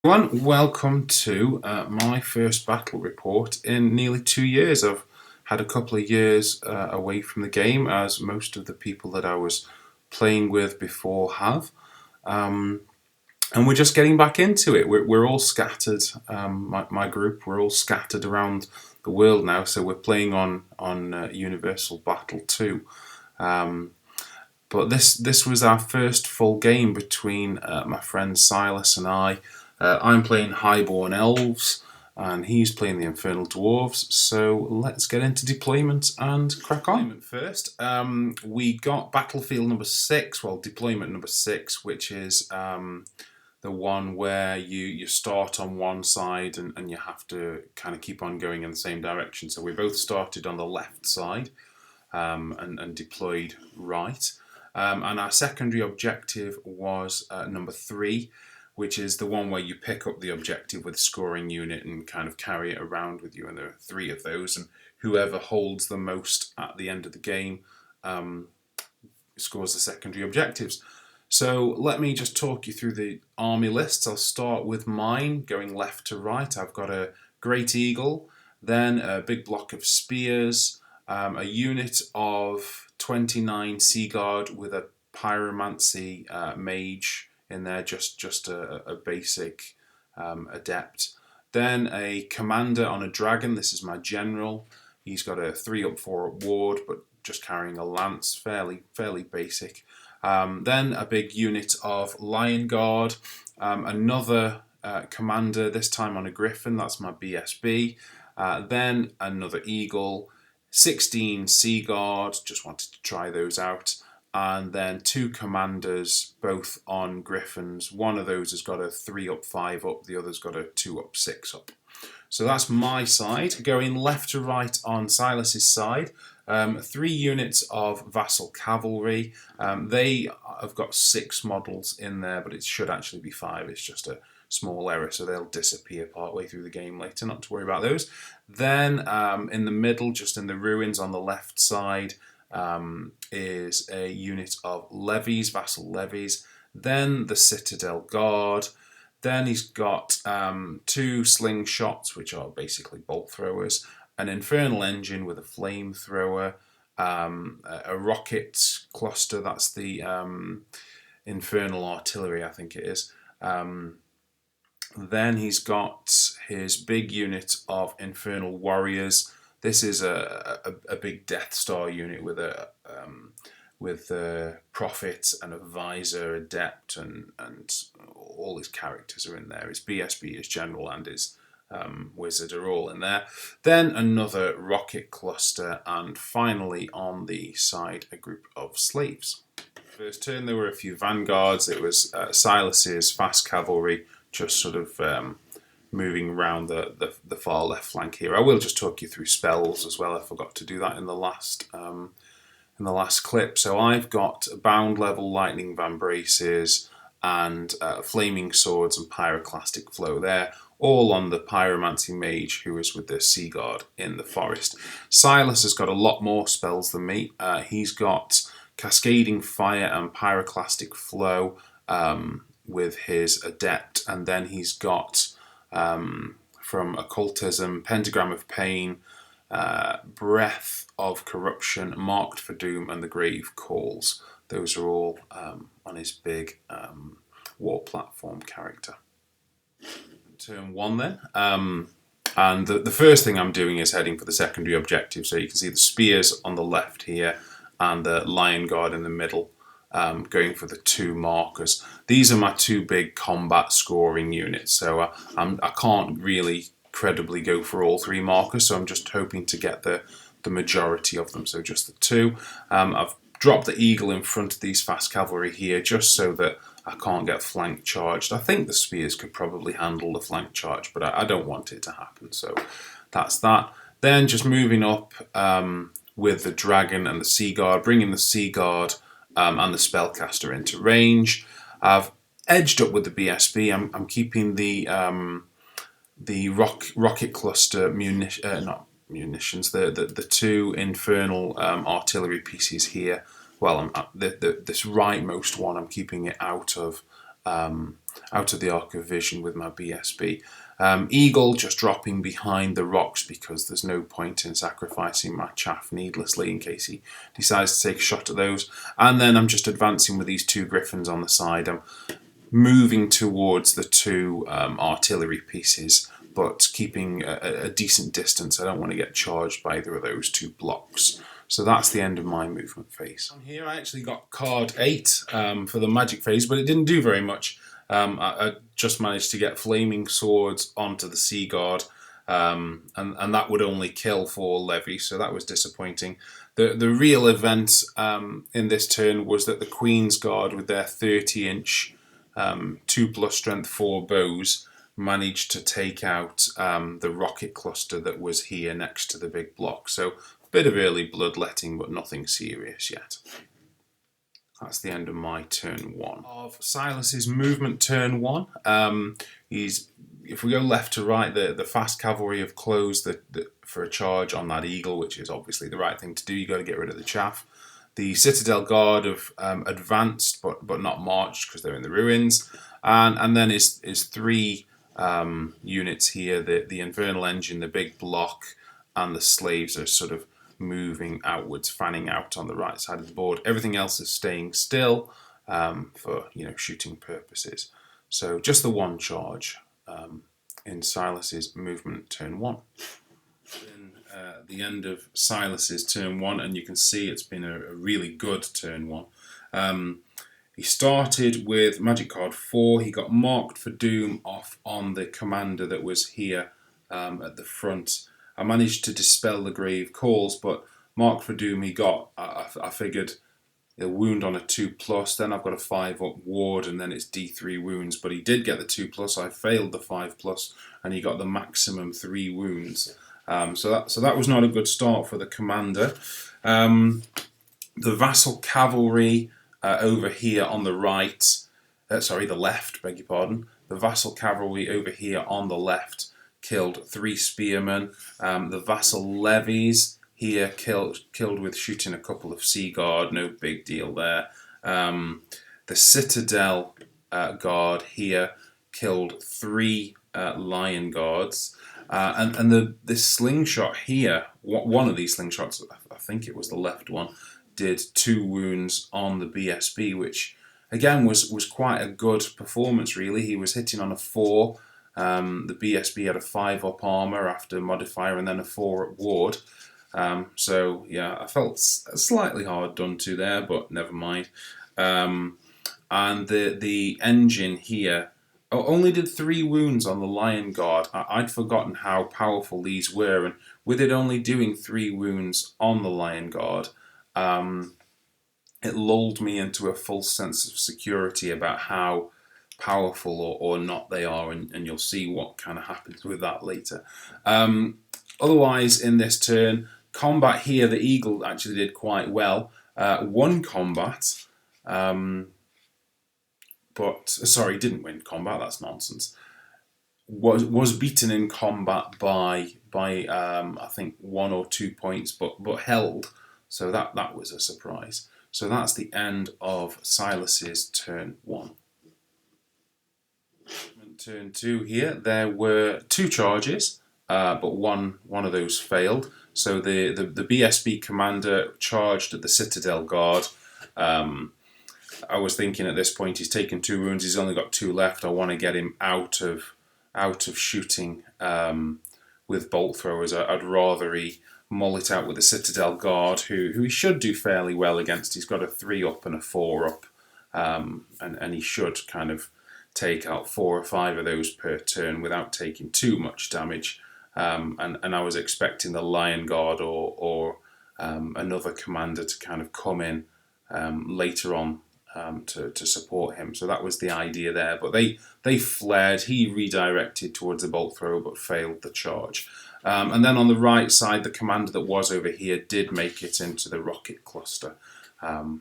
Everyone, welcome to my first battle report in nearly 2 years. I've had a couple of years away from the game, as most of the people that I was playing with before have. And we're just getting back into it. We're all scattered, my group, we're all scattered around the world now, so we're playing on Universal Battle 2. But this was our first full game between my friend Silas and I. I'm playing Highborn Elves, and he's playing the Infernal Dwarves. So let's get into deployment and crack on. First, we got battlefield number 6, well, deployment number 6, which is the one where you start on one side and you have to kind of keep on going in the same direction. So we both started on the left side and deployed right. And our secondary objective was number 3, which is the one where you pick up the objective with a scoring unit and kind of carry it around with you. And there are 3 of those, and whoever holds the most at the end of the game scores the secondary objectives. So let me just talk you through the army lists. I'll start with mine, going left to right. I've got a Great Eagle, then a big block of spears, a unit of 29 Sea Guard with a pyromancy mage in there, just a basic adept. Then a commander on a dragon. This is my general. He's got a 3-up 4-up ward, but just carrying a lance, fairly basic. Then a big unit of Lion Guard, another commander, this time on a griffin. That's my BSB. Then another eagle, 16 Sea Guard, just wanted to try those out. And then 2 commanders, both on griffins. One of those has got a 3-up 5-up, the other's got a 2-up 6-up. So that's my side. Going left to right on Silas's side, 3 units of vassal cavalry. They have got 6 models in there, but it should actually be 5. It's just a small error, so they'll disappear partway through the game later, not to worry about those. Then in the middle, just in the ruins on the left side, is a unit of levies, vassal levies. Then the Citadel Guard. Then he's got 2 slingshots, which are basically bolt throwers, an infernal engine with a flamethrower, a rocket cluster, that's the infernal artillery, I think it is. Then he's got his big unit of infernal warriors. This is a big Death Star unit with a prophet and a visor, adept, and all his characters are in there. His BSB, his general, and his wizard are all in there. Then another rocket cluster, and finally on the side a group of slaves. First turn there were a few vanguards. It was Silas's fast cavalry, just sort of moving around the far left flank here. I will just talk you through spells as well. I forgot to do that in the last clip. So I've got bound level lightning vambraces and flaming swords and pyroclastic flow there, all on the pyromancy mage who is with the Sea Guard in the forest. Silas has got a lot more spells than me. He's got cascading fire and pyroclastic flow with his adept, and then he's got from occultism, pentagram of pain, breath of corruption, marked for doom, and the grave calls. Those are all on his big war platform character. Turn 1 then. And the first thing I'm doing is heading for the secondary objective. So you can see the spears on the left here and the Lion Guard in the middle, going for the 2 markers. These are my 2 big combat scoring units. So I can't really credibly go for all 3 markers. So I'm just hoping to get the majority of them. So just the 2. I've dropped the eagle in front of these fast cavalry here just so that I can't get flank charged. I think the spears could probably handle the flank charge, but I don't want it to happen. So that's that. Then just moving up with the dragon and the Sea Guard, bringing the Sea Guard and the spellcaster into range. I've edged up with the BSB. I'm keeping the rocket cluster not munitions. The 2 infernal artillery pieces here. Well, this rightmost one, I'm keeping it out of out of the arc of vision with my BSB. Eagle just dropping behind the rocks because there's no point in sacrificing my chaff needlessly in case he decides to take a shot at those. And then I'm just advancing with these two griffins on the side. I'm moving towards the two artillery pieces, but keeping a decent distance. I don't want to get charged by either of those two blocks. So that's the end of my movement phase. On here I actually got card 8 for the magic phase, but it didn't do very much. I just managed to get flaming swords onto the Sea Guard, and that would only kill 4 levy, so that was disappointing. The real event in this turn was that the Queen's Guard with their 30-inch 2+ strength 4 bows managed to take out the rocket cluster that was here next to the big block. So a bit of early bloodletting, but nothing serious yet. That's the end of my turn 1. Of Silas's movement turn 1, if we go left to right, the fast cavalry have closed for a charge on that eagle, which is obviously the right thing to do. You got to get rid of the chaff. The Citadel Guard have advanced, but not marched because they're in the ruins. And then is 3 units here. The Infernal Engine, the big block, and the slaves are sort of moving outwards, fanning out on the right side of the board. Everything else is staying still for shooting purposes. So just the 1 charge in Silas's movement turn 1. The end of Silas's turn 1, and you can see it's been a really good turn 1. He started with magic card 4. He got marked for doom off on the commander that was here at the front. I managed to dispel the grave calls, but marked for doom he got, I figured, a wound on a 2+, then I've got a 5-up ward, and then it's D3 wounds. But he did get the 2+, I failed the 5+, and he got the maximum 3 wounds. So that was not a good start for the commander. The vassal cavalry over here on the right, the left, beg your pardon. The vassal cavalry over here on the left killed 3 spearmen. The vassal levies here killed with shooting a couple of Sea Guard, no big deal there. The Citadel Guard here killed 3 Lion Guards. And the slingshot here, one of these slingshots, I think it was the left one, did 2 wounds on the BSB, which again was quite a good performance really. He was hitting on a 4. The BSB had a 5-up armor after modifier and then a 4-up ward. So yeah, I felt slightly hard done to there, but never mind. And the engine here only did 3 wounds on the Lion Guard. I'd forgotten how powerful these were, and with it only doing 3 wounds on the Lion Guard, it lulled me into a false sense of security about how powerful or not they are, and you'll see what kind of happens with that later. Otherwise, in this turn, combat here, the Eagle actually did quite well. 1 combat, but sorry, didn't win combat. That's nonsense. Was beaten in combat by I think 1 or 2 points, but held. So that was a surprise. So that's the end of Silas's turn 1. Turn 2 here, there were 2 charges, but one of those failed. So the BSB commander charged at the Citadel Guard. I was thinking at this point he's taken 2 wounds. He's only got 2 left. I want to get him out of shooting with bolt throwers. I'd rather he mull it out with the Citadel Guard, who he should do fairly well against. He's got a 3-up and a 4-up, and he should kind of take out 4 or 5 of those per turn without taking too much damage. And I was expecting the Lion Guard or another commander to kind of come in later on to support him. So that was the idea there. But they fled. He redirected towards the bolt thrower but failed the charge. And then on the right side, the commander that was over here did make it into the rocket cluster.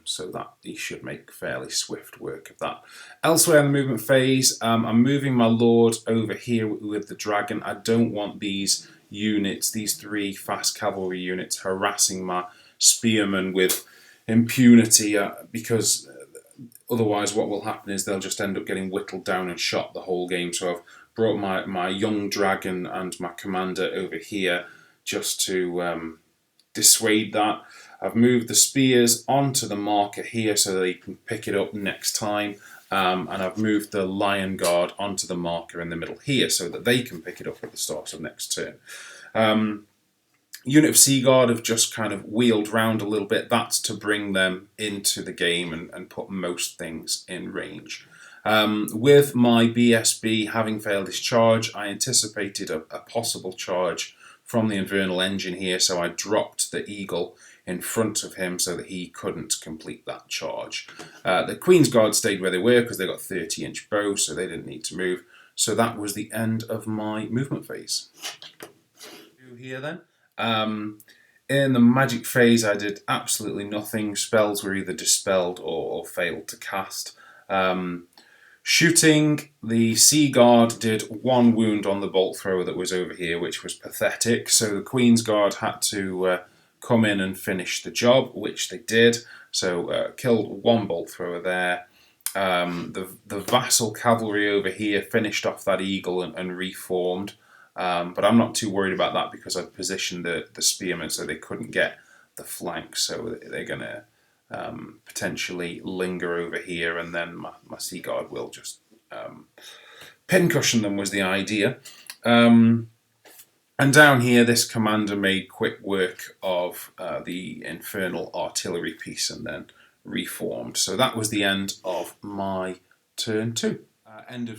So that he should make fairly swift work of that. Elsewhere in the movement phase, I'm moving my lord over here with the dragon. I don't want these units, these 3 fast cavalry units, harassing my spearmen with impunity, because otherwise what will happen is they'll just end up getting whittled down and shot the whole game. So I've brought my young dragon and my commander over here just to dissuade that. I've moved the spears onto the marker here so they can pick it up next time. And I've moved the Lion Guard onto the marker in the middle here so that they can pick it up at the start of next turn. Unit of Sea Guard have just kind of wheeled round a little bit. That's to bring them into the game and put most things in range. With my BSB having failed his charge, I anticipated a possible charge from the Infernal Engine here, so I dropped the Eagle in front of him so that he couldn't complete that charge. The Queen's Guard stayed where they were because they got 30-inch bows, so they didn't need to move. So that was the end of my movement phase. Here then. In the magic phase, I did absolutely nothing. Spells were either dispelled or failed to cast. Shooting, the Sea Guard did 1 wound on the bolt thrower that was over here, which was pathetic. So the Queen's Guard had to come in and finish the job, which they did. So killed 1 bolt thrower there. The Vassal Cavalry over here finished off that Eagle and reformed. But I'm not too worried about that because I've positioned the Spearmen so they couldn't get the flank. So they're going to potentially linger over here, and then my Sea Guard will just pincushion them was the idea. And down here, this commander made quick work of the Infernal Artillery piece and then reformed. So that was the end of my turn 2. End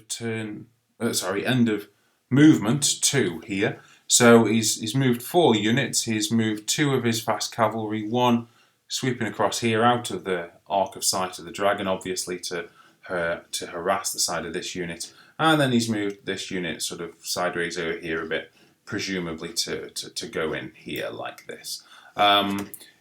of movement 2 here. So he's moved 4 units. He's moved 2 of his fast cavalry, 1 sweeping across here out of the arc of sight of the dragon, obviously to harass the side of this unit, and then he's moved this unit sort of sideways over here a bit, presumably to go in here like this.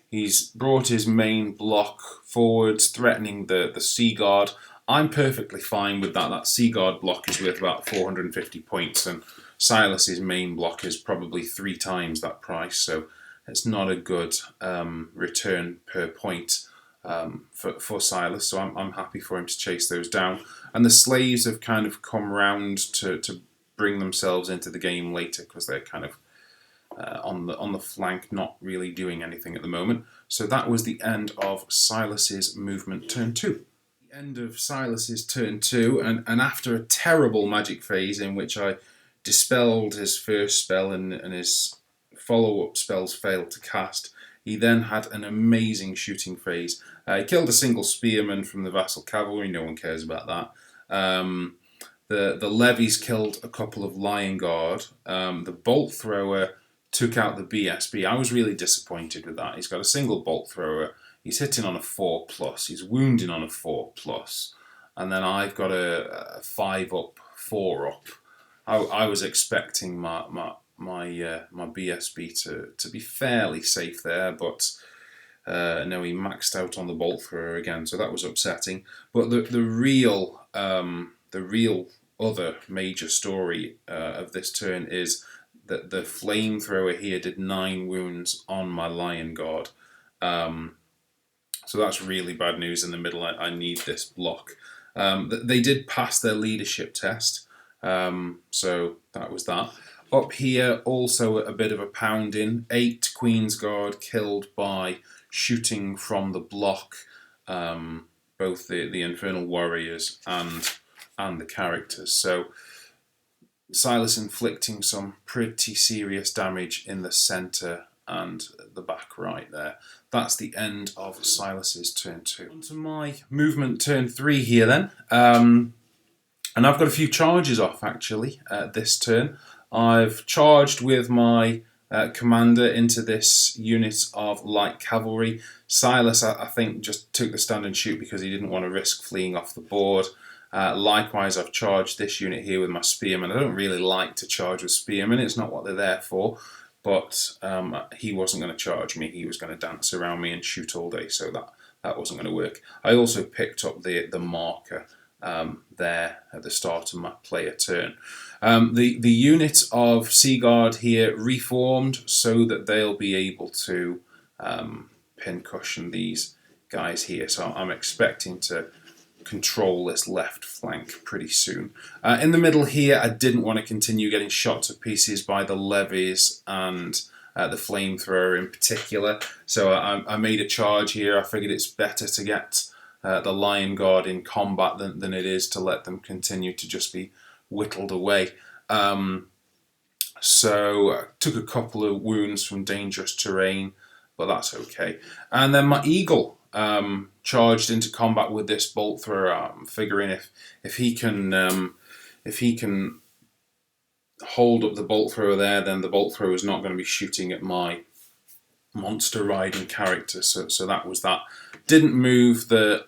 He's brought his main block forwards, threatening the Sea Guard. I'm perfectly fine with that. That Sea Guard block is worth about 450 points, and Silas's main block is probably 3 times that price, so it's not a good return per point for Silas, so I'm happy for him to chase those down. And the slaves have kind of come round to bring themselves into the game later because they're kind of on the flank, not really doing anything at the moment. So that was the end of Silas's movement turn 2. The end of Silas's turn 2, and after a terrible magic phase in which I dispelled his first spell and his follow-up spells failed to cast, he then had an amazing shooting phase. He killed a single spearman from the Vassal Cavalry, no one cares about that. The levies killed a couple of Lion Guard. The bolt thrower took out the BSB. I was really disappointed with that. He's got a single bolt thrower. He's hitting on a 4+. He's wounding on a 4+. And then I've got a 5-up, 4-up. I was expecting my BSB to be fairly safe there, but no, he maxed out on the bolt thrower again, so that was upsetting. But the real other major story of this turn is that the flamethrower here did 9 wounds on my Lion Guard. So that's really bad news in the middle. I need this block. They did pass their leadership test, so that was that. Up here, also a bit of a pounding. 8 Queen's Guard killed by shooting from the block, both the Infernal Warriors and the characters. So Silas inflicting some pretty serious damage in the centre and the back right there. That's the end of Silas's turn 2. On to my movement turn 3 here then. And I've got a few charges off actually this turn. I've charged with my commander into this unit of light cavalry. Silas, I think, just took the stand and shoot because he didn't want to risk fleeing off the board. Likewise, I've charged this unit here with my spearmen. I don't really like to charge with spearmen. It's not what they're there for. But he wasn't going to charge me. He was going to dance around me and shoot all day, so that wasn't going to work. I also picked up the marker there at the start of my player turn. The unit of Sea Guard here reformed so that they'll be able to pincushion these guys here. So I'm expecting to control this left flank pretty soon. In the middle here, I didn't want to continue getting shot to pieces by the levies and the flamethrower in particular, so I made a charge here. I figured it's better to get the Lion Guard in combat than it is to let them continue to just be whittled away. So I took a couple of wounds from dangerous terrain, but that's okay. And then my Eagle charged into combat with this bolt thrower. I'm figuring if he can hold up the bolt thrower there, then the bolt thrower is not going to be shooting at my monster riding character. So that was that. Didn't move the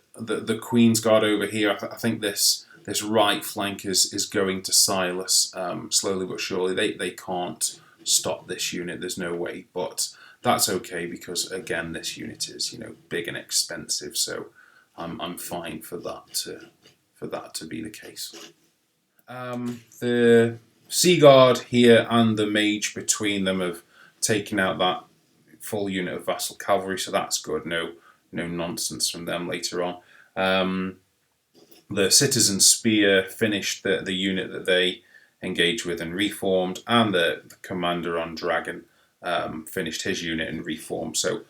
Queen's Guard over here. I think this right flank is going to Silas slowly but surely. They can't stop this unit. There's no way, but that's okay because again, this unit is big and expensive, so I'm fine for that to be the case. The Sea Guard here and the Mage between them have taken out that full unit of Vassal Cavalry, so that's good. No nonsense from them later on. The Citizen Spear finished the unit that they engaged with and reformed, and the Commander on Dragon finished his unit and reformed. So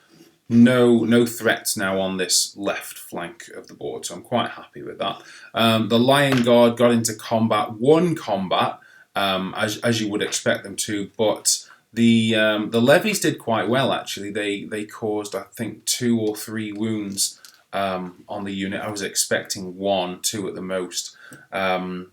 no threats now on this left flank of the board, so I'm quite happy with that. The Lion Guard got into combat, won combat, as you would expect them to, but the levies did quite well actually. They caused, I think, 2 or 3 wounds on the unit. I was expecting 1, 2 at the most. Anyway,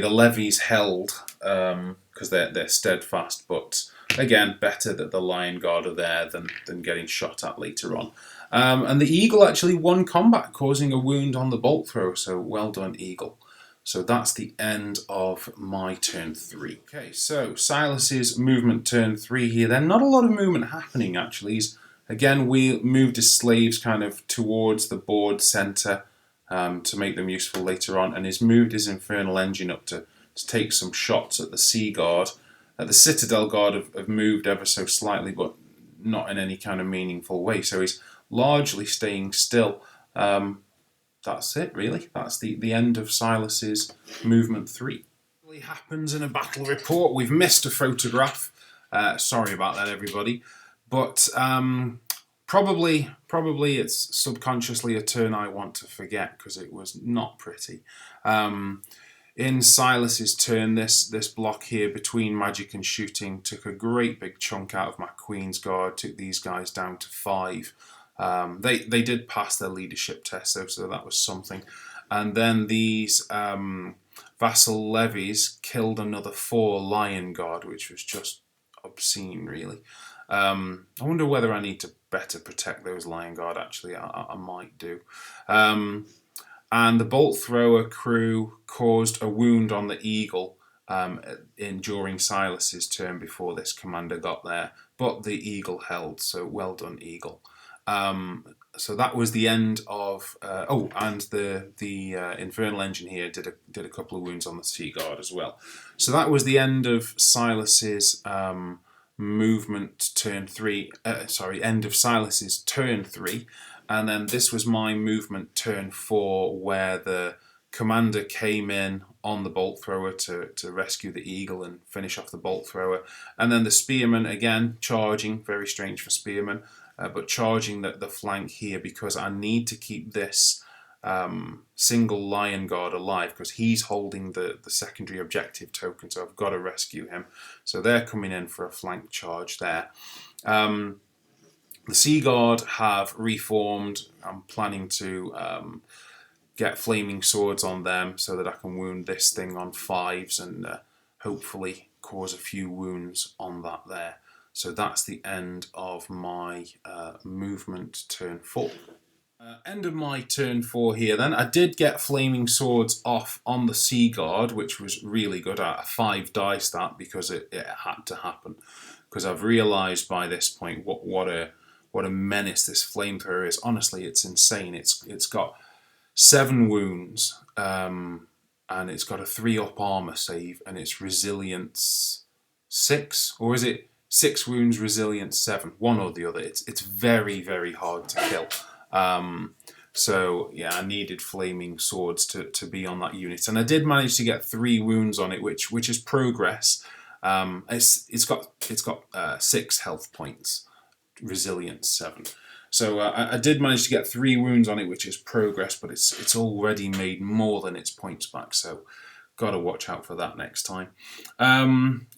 the levies held because they're steadfast, but again, better that the Lion Guard are there than getting shot at later on. And the Eagle actually won combat, causing a wound on the bolt thrower, so well done, Eagle. So that's the end of my turn 3. Okay, so Silas's movement turn 3 here. Then not a lot of movement happening actually. Again, we moved his slaves kind of towards the board centre to make them useful later on, and he's moved his Infernal Engine up to take some shots at the Sea Guard. The Citadel Guard have moved ever so slightly, but not in any kind of meaningful way, so he's largely staying still. That's it, really. That's the end of Silas's movement 3. What really happens in a battle report? We've missed a photograph. Sorry about that, everybody. But probably it's subconsciously a turn I want to forget because it was not pretty. In Silas's turn, this block here between magic and shooting took a great big chunk out of my Queen's Guard, took these guys down to 5. They did pass their leadership test though, so that was something. And then these vassal levies killed another 4 Lion Guard, which was just obscene, really. I wonder whether I need to better protect those Lion Guard. Actually, I might do. And the bolt thrower crew caused a wound on the Eagle during Silas's turn before this commander got there, but the Eagle held. So well done, Eagle. So that was the end of. And the Infernal Engine here did a couple of wounds on the Sea Guard as well. So that was the end of Silas's movement turn 3. End of Silas's turn 3, and then this was my movement turn 4, where the commander came in on the bolt thrower to rescue the Eagle and finish off the bolt thrower, and then the spearman again charging. Very strange for spearmen. But charging the flank here because I need to keep this single Lion Guard alive because he's holding the secondary objective token, so I've got to rescue him. So they're coming in for a flank charge there. The Sea Guard have reformed. I'm planning to get flaming swords on them so that I can wound this thing on 5s and hopefully cause a few wounds on that there. So that's the end of my movement turn 4. End of my turn 4 here then. I did get flaming swords off on the Sea Guard, which was really good at a 5 dice that because it had to happen. Because I've realised by this point what a menace this flamethrower is. Honestly, it's insane. It's got 7 wounds and it's got a 3-up armour save and it's resilience 6, or is it 6 wounds, resilience 7, one or the other. It's very, very hard to kill. So yeah, I needed flaming swords to be on that unit, and I did manage to get 3 wounds on it, which is progress. It's got 6 health points, resilience 7. So I did manage to get 3 wounds on it, which is progress, but it's already made more than its points back. So got to watch out for that next time.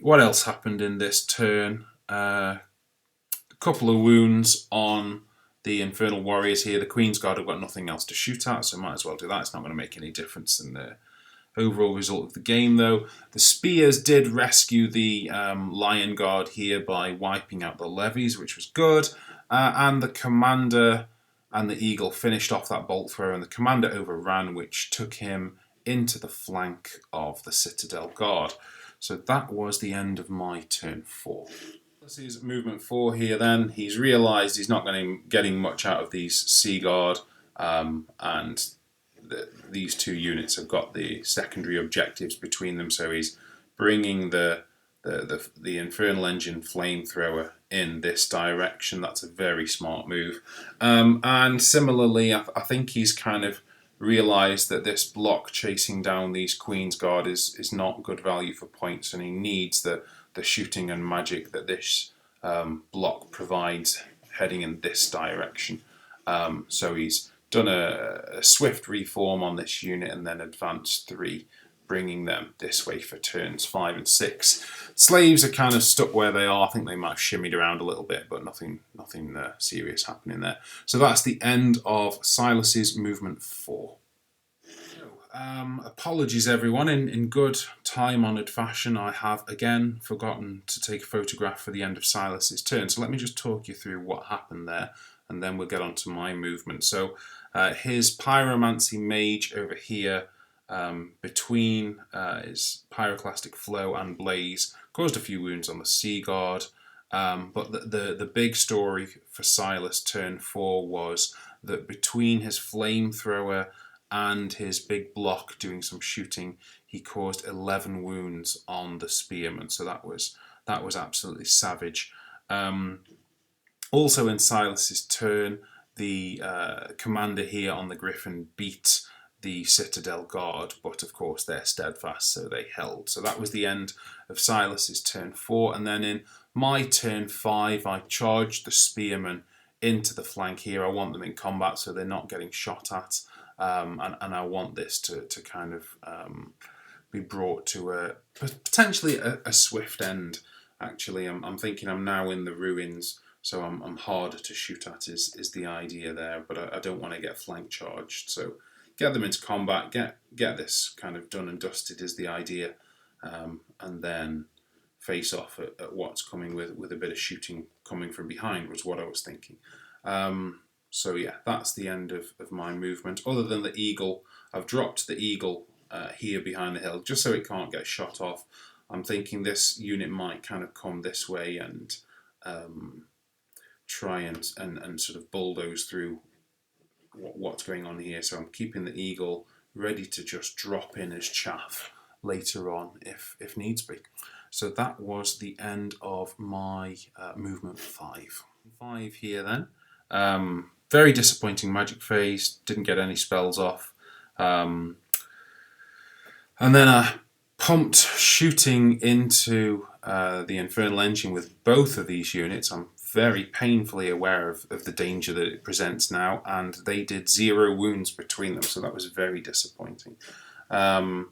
What else happened in this turn? A couple of wounds on the Infernal Warriors here. The Queen's Guard have got nothing else to shoot at, so might as well do that. It's not going to make any difference in the overall result of the game, though. The Spears did rescue the Lion Guard here by wiping out the levies, which was good. And the Commander and the Eagle finished off that bolt throw, and the Commander overran, which took him into the flank of the Citadel Guard. So that was the end of my turn 4. This is movement 4 here then. He's realised he's not getting much out of these Sea Guard, and these 2 units have got the secondary objectives between them, so he's bringing the Infernal Engine Flamethrower in this direction. That's a very smart move. And similarly, I think he's kind of realised that this block chasing down these Queen's Guard is not good value for points, and he needs the shooting and magic that this block provides heading in this direction. So he's done a swift reform on this unit and then advanced 3, bringing them this way for turns 5 and 6. Slaves are kind of stuck where they are. I think they might have shimmied around a little bit, but nothing serious happening there. So that's the end of Silas's movement 4. Apologies everyone, in good time-honoured fashion I have again forgotten to take a photograph for the end of Silas's turn, so let me just talk you through what happened there and then we'll get on to my movement. So his Pyromancy Mage over here, between his Pyroclastic Flow and Blaze, caused a few wounds on the Sea Guard, but the big story for Silas turn 4 was that between his Flamethrower and his big block doing some shooting, he caused 11 wounds on the Spearman. So that was absolutely savage. Also in Silas's turn, the commander here on the Griffin beat the Citadel Guard, but of course they're steadfast, so they held. So that was the end of Silas's turn 4, and then in my turn 5, I charged the Spearmen into the flank here. I want them in combat so they're not getting shot at. And I want this to kind of be brought to potentially a swift end. Actually, I'm thinking I'm now in the ruins, so I'm harder to shoot at is the idea there. But I don't want to get flank charged, so get them into combat, get this kind of done and dusted is the idea, and then face off at what's coming with a bit of shooting coming from behind was what I was thinking. So yeah, that's the end of my movement. Other than the Eagle, I've dropped the Eagle here behind the hill just so it can't get shot off. I'm thinking this unit might kind of come this way and try and sort of bulldoze through what's going on here. So I'm keeping the Eagle ready to just drop in as chaff later on if needs be. So that was the end of my movement 5. 5 here then. Very disappointing magic phase, didn't get any spells off. And then I pumped shooting into the Infernal Engine with both of these units. I'm very painfully aware of the danger that it presents now, and they did 0 wounds between them, so that was very disappointing. I've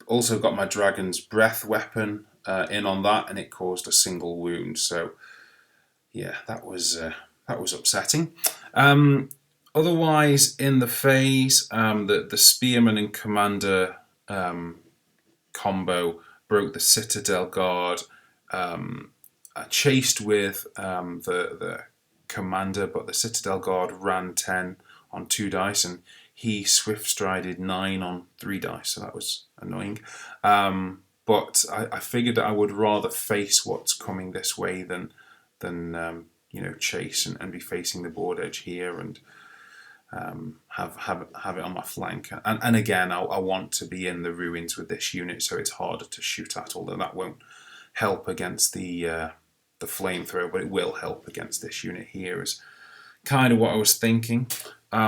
also got my Dragon's Breath weapon in on that, and it caused a single wound, so yeah, that was upsetting. Otherwise, in the phase, the Spearman and Commander combo broke the Citadel Guard. I chased with the Commander, but the Citadel Guard ran 10 on 2 dice, and he swift strided 9 on 3 dice, so that was annoying. But I figured that I would rather face what's coming this way than chase and be facing the board edge here and have it on my flank. And again, I want to be in the ruins with this unit, so it's harder to shoot at. Although that won't help against the flamethrower, but it will help against this unit here, as kind of what I was thinking.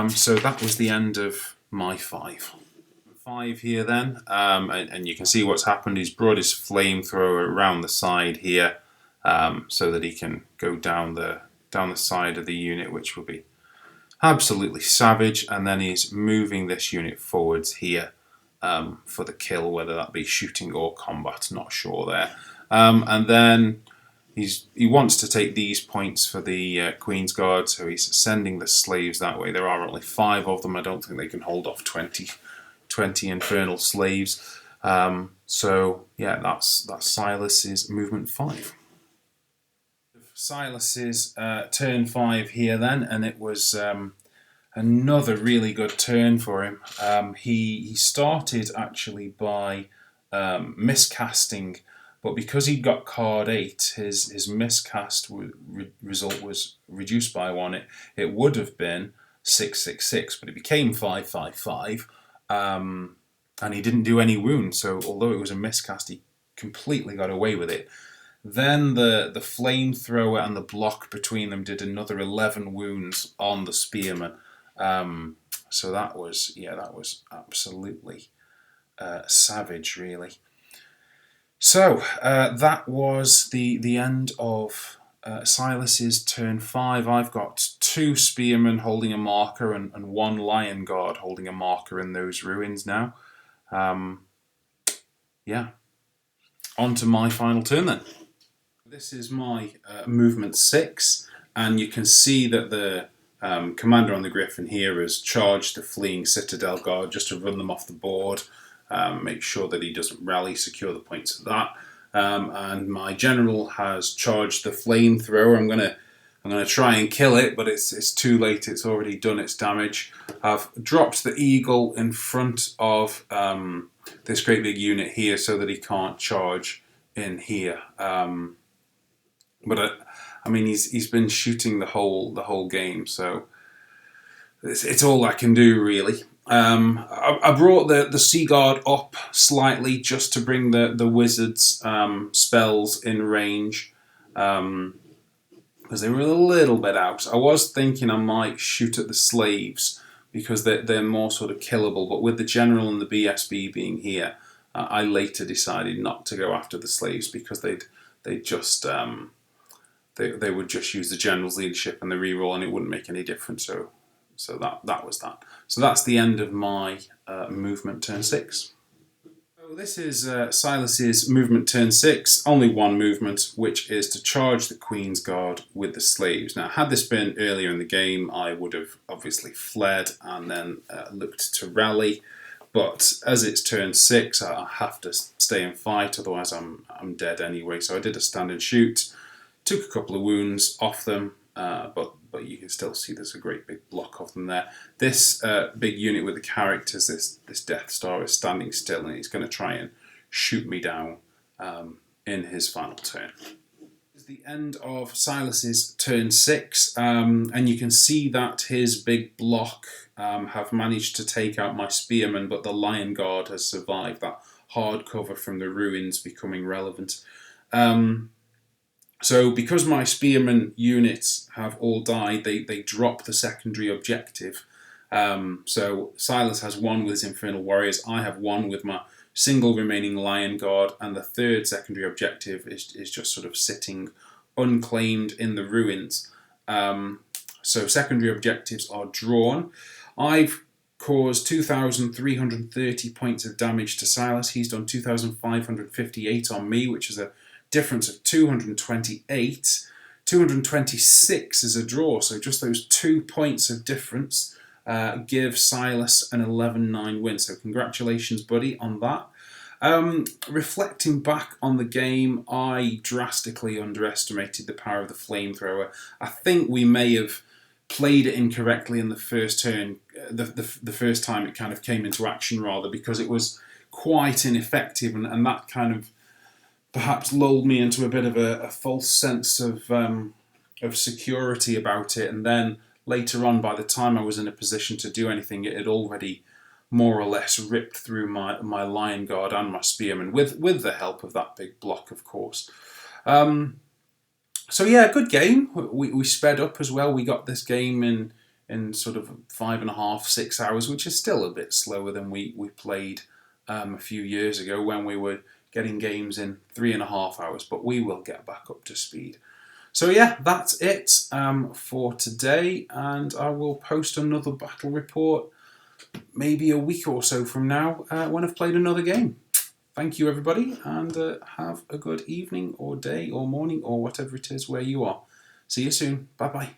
So that was the end of my 5. 5 here then, and you can see what's happened. He's brought his flamethrower around the side here, so that he can go down the side of the unit, which will be absolutely savage. And then he's moving this unit forwards here for the kill, whether that be shooting or combat, not sure there. And then he wants to take these points for the Queen's Guard, so he's sending the slaves that way. There are only 5 of them. I don't think they can hold off 20 infernal slaves. So yeah, that's Silas's movement 5. Silas's turn 5 here then, and it was another really good turn for him. He started actually by miscasting, but because he got card 8, his miscast result was reduced by 1. It would have been 666, but it became 555, and he didn't do any wounds. So although it was a miscast, he completely got away with it. Then the flamethrower and the block between them did another 11 wounds on the spearman. So that was absolutely savage, really. So that was the end of Silas's turn 5. I've got 2 spearmen holding a marker and 1 lion guard holding a marker in those ruins now. Yeah, on to my final turn then. This is my movement 6, and you can see that the commander on the Griffin here has charged the fleeing Citadel Guard just to run them off the board, make sure that he doesn't rally, secure the points of that. And my general has charged the flamethrower. I'm gonna try and kill it, but it's too late. It's already done its damage. I've dropped the eagle in front of this great big unit here so that he can't charge in here. But I mean, he's been shooting the whole game, so it's all I can do really. I brought the Sea Guard up slightly just to bring the wizard's spells in range, because they were a little bit out. I was thinking I might shoot at the slaves because they're more sort of killable, but with the general and the BSB being here, I later decided not to go after the slaves because they'd just they would just use the general's leadership and the reroll, and it wouldn't make any difference. So that was that. So that's the end of my movement turn 6. So this is Silas's movement turn 6. Only one movement, which is to charge the Queen's Guard with the slaves. Now, had this been earlier in the game, I would have obviously fled and then looked to rally. But as it's turn 6, I have to stay and fight, otherwise I'm dead anyway. So I did a stand and shoot. Took a couple of wounds off them, but you can still see there's a great big block of them there. This big unit with the characters, this Death Star is standing still, and he's going to try and shoot me down in his final turn. This is the end of Silas's turn 6, and you can see that his big block have managed to take out my spearmen, but the Lion Guard has survived that hard cover from the ruins becoming relevant. So because my spearmen units have all died, they drop the secondary objective. So Silas has 1 with his Infernal Warriors, I have 1 with my single remaining Lion Guard, and the third secondary objective is just sort of sitting unclaimed in the ruins. So secondary objectives are drawn. I've caused 2,330 points of damage to Silas. He's done 2,558 on me, which is a difference of 228. 226 is a draw, so just those 2 points of difference give Silas an 11-9 win. So congratulations, buddy, on that. Reflecting back on the game, I drastically underestimated the power of the flamethrower. I think we may have played it incorrectly in the first turn, the first time it kind of came into action, rather, because it was quite ineffective, and that kind of perhaps lulled me into a bit of a false sense of security about it. And then later on, by the time I was in a position to do anything, it had already more or less ripped through my Lion Guard and my Spearmen, with the help of that big block, of course. So yeah, good game. We sped up as well. We got this game in sort of 5.5, 6 hours, which is still a bit slower than we played a few years ago when we were getting games in 3.5 hours. But we will get back up to speed. So yeah, that's it for today, and I will post another battle report maybe a week or so from now when I've played another game. Thank you, everybody, and have a good evening or day or morning or whatever it is where you are. See you soon. Bye-bye.